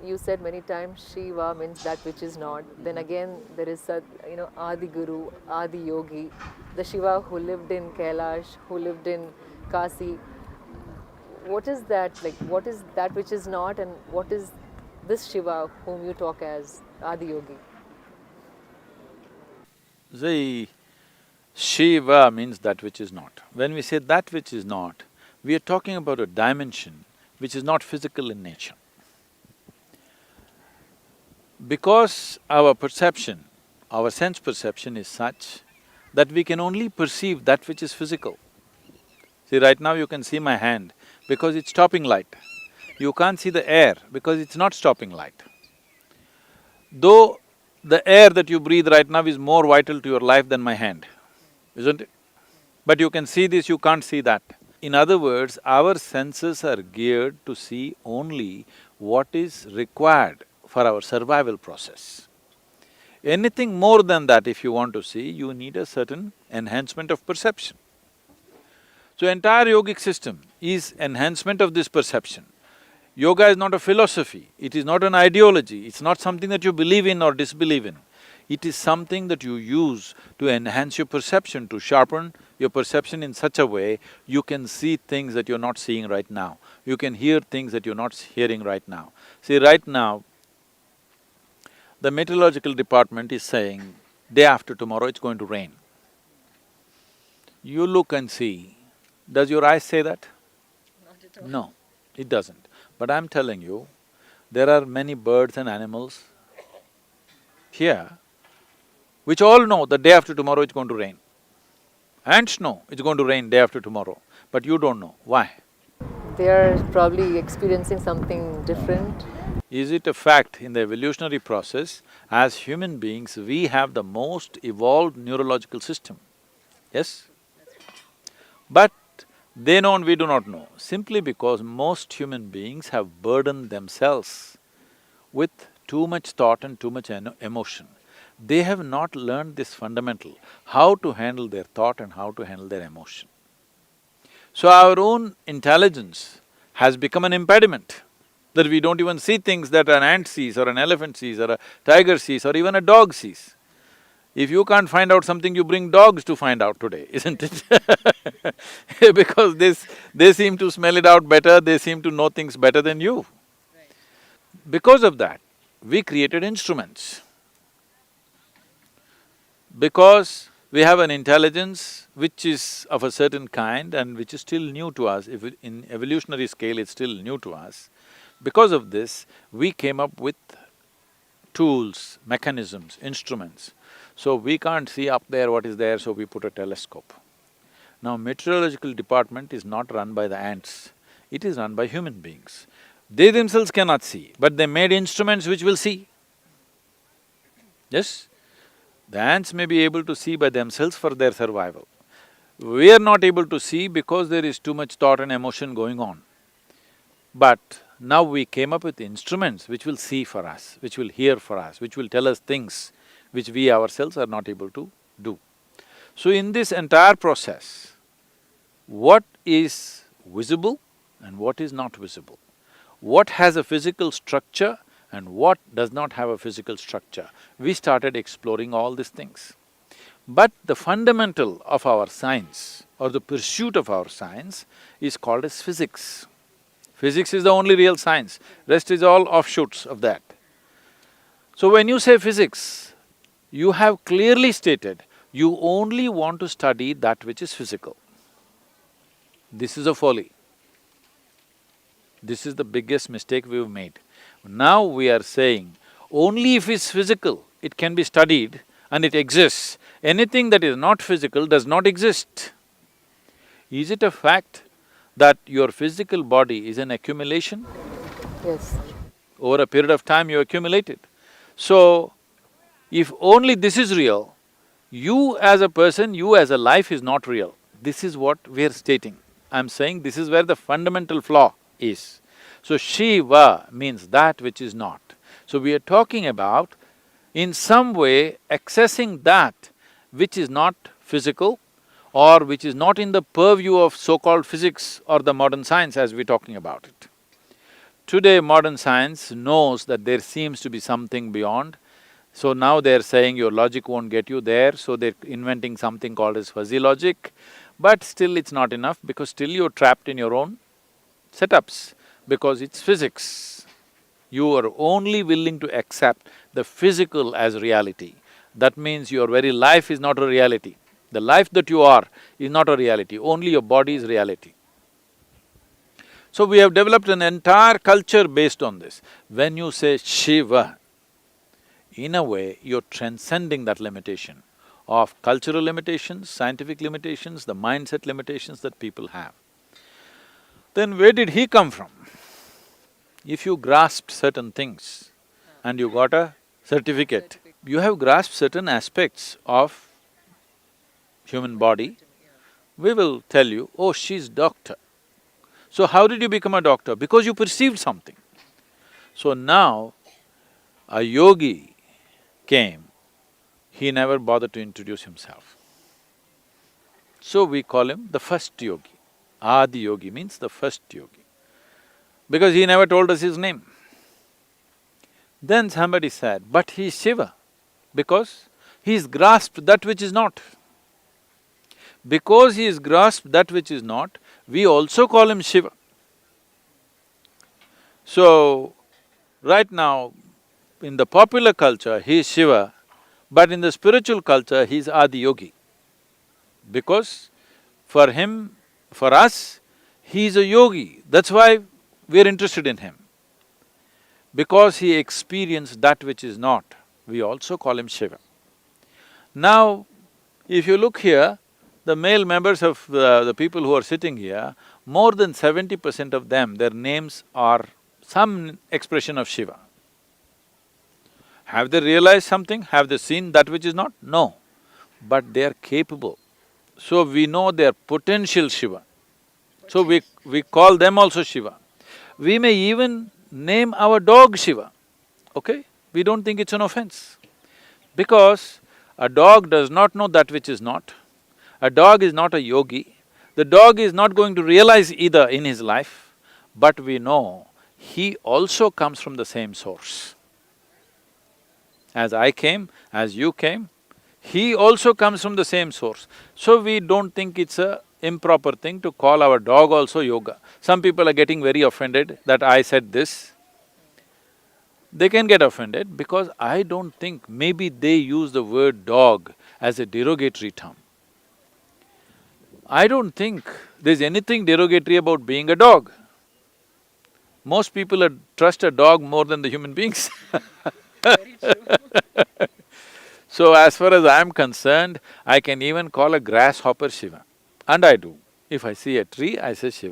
You said many times Shiva means that which is not. Then again, there is Adi Guru, Adi Yogi, the Shiva who lived in Kailash, who lived in Kasi. What is that like? What is that which is not, and what is this Shiva whom you talk as Adi Yogi? See, Shiva means that which is not. When we say that which is not, we are talking about a dimension which is not physical in nature. Because our perception, our sense perception is such that we can only perceive that which is physical. See, right now you can see my hand because it's stopping light. You can't see the air because it's not stopping light. Though the air that you breathe right now is more vital to your life than my hand, isn't it? But you can see this, you can't see that. In other words, our senses are geared to see only what is required for our survival process. Anything more than that, if you want to see, you need a certain enhancement of perception. So entire yogic system is enhancement of this perception. Yoga is not a philosophy, it is not an ideology, it's not something that you believe in or disbelieve in. It is something that you use to enhance your perception, to sharpen your perception in such a way you can see things that you're not seeing right now. You can hear things that you're not hearing right now. See, right now, the meteorological department is saying, day after tomorrow it's going to rain. You look and see, does your eyes say that? Not at all. No, it doesn't. But I'm telling you, there are many birds and animals here which all know that day after tomorrow it's going to rain. Ants know it's going to rain day after tomorrow, but you don't know. Why? They are probably experiencing something different. Is it a fact in the evolutionary process, as human beings, we have the most evolved neurological system, yes? But they know and we do not know, simply because most human beings have burdened themselves with too much thought and too much emotion. They have not learned this fundamental, how to handle their thought and how to handle their emotion. So our own intelligence has become an impediment, that we don't even see things that an ant sees or an elephant sees or a tiger sees or even a dog sees. If you can't find out something, you bring dogs to find out today, isn't it? Because they seem to smell it out better, they seem to know things better than you. Because of that, we created instruments. Because we have an intelligence which is of a certain kind and which is still new to us, if in evolutionary scale it's still new to us, because of this, we came up with tools, mechanisms, instruments. So we can't see up there what is there, so we put a telescope. Now, meteorological department is not run by the ants, it is run by human beings. They themselves cannot see, but they made instruments which will see. Yes? The ants may be able to see by themselves for their survival. We are not able to see because there is too much thought and emotion going on. But now we came up with instruments which will see for us, which will hear for us, which will tell us things which we ourselves are not able to do. So in this entire process, what is visible and what is not visible? What has a physical structure and what does not have a physical structure? We started exploring all these things. But the fundamental of our science or the pursuit of our science is called as physics. Physics is the only real science, rest is all offshoots of that. So when you say physics, you have clearly stated you only want to study that which is physical. This is a folly. This is the biggest mistake we've made. Now we are saying, only if it's physical, it can be studied and it exists. Anything that is not physical does not exist. Is it a fact that your physical body is an accumulation? Yes. Over a period of time you accumulate it. So, if only this is real, you as a person, you as a life is not real. This is what we are stating. I'm saying this is where the fundamental flaw is. So, Shiva means that which is not. So, we are talking about in some way accessing that which is not physical or which is not in the purview of so-called physics or the modern science as we're talking about it. Today modern science knows that there seems to be something beyond, so now they're saying your logic won't get you there, so they're inventing something called as fuzzy logic. But still it's not enough because still you're trapped in your own setups, because it's physics. You are only willing to accept the physical as reality. That means your very life is not a reality. The life that you are is not a reality, only your body is reality. So we have developed an entire culture based on this. When you say Shiva, in a way, you're transcending that limitation of cultural limitations, scientific limitations, the mindset limitations that people have. Then where did he come from? If you grasped certain things and you got a certificate, you have grasped certain aspects of human body, we will tell you, oh, she's doctor. So how did you become a doctor? Because you perceived something. So now, a yogi came, he never bothered to introduce himself. So we call him the first yogi. Adi yogi means the first yogi, because he never told us his name. Then somebody said, but he's Shiva, because he's grasped that which is not. Because he's grasped that which is not, we also call him Shiva. So, right now, in the popular culture, he is Shiva, but in the spiritual culture, he is Adi Yogi. Because for him, for us, he is a yogi, that's why we are interested in him. Because he experienced that which is not, we also call him Shiva. Now, if you look here, the male members of the people who are sitting here, more than 70% of them, their names are some expression of Shiva. Have they realized something? Have they seen that which is not? No. But they are capable. So we know they are potential Shiva. So we call them also Shiva. We may even name our dog Shiva, okay? We don't think it's an offense. Because a dog does not know that which is not. A dog is not a yogi. The dog is not going to realize either in his life, but we know he also comes from the same source. As I came, as you came, he also comes from the same source. So we don't think it's a improper thing to call our dog also yoga. Some people are getting very offended that I said this. They can get offended because I don't think maybe they use the word dog as a derogatory term. I don't think there's anything derogatory about being a dog. Most people trust a dog more than the human beings. Very true. So as far as I'm concerned, I can even call a grasshopper Shiva. And I do. If I see a tree, I say Shiva.